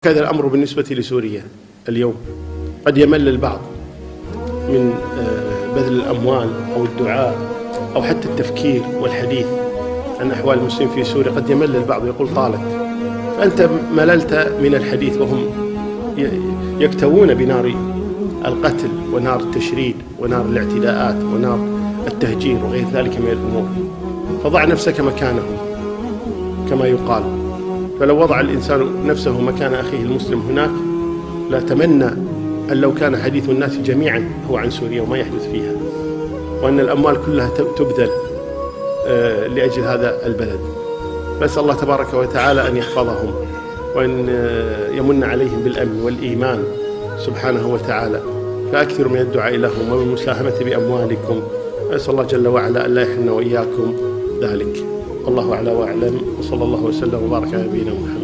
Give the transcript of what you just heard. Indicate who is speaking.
Speaker 1: هذا الأمر بالنسبة لسوريا اليوم. قد يمل البعض من بذل الأموال أو الدعاء أو حتى التفكير والحديث عن أحوال المسلمين في سوريا، قد يمل البعض ويقول طالت، فأنت مللت من الحديث وهم يكتوون بنار القتل ونار التشريد ونار الاعتداءات ونار التهجير وغير ذلك من الأمور، فضع نفسك مكانهم كما يقال. فلو وضع الإنسان نفسه مكان أخيه المسلم هناك لا تمنى أن لو كان حديث الناس جميعا هو عن سوريا وما يحدث فيها، وأن الأموال كلها تبذل لأجل هذا البلد. فأسأل الله تبارك وتعالى أن يحفظهم وأن يمن عليهم بالأمن والإيمان سبحانه وتعالى، فأكثروا من الدعاء لهم ومن المساهمة بأموالكم. أسأل الله جل وعلا أن لا يحرمنا وإياكم ذلك. والله أعلى وأعلم، وصلى الله وسلم وبارك على نبينا محمد.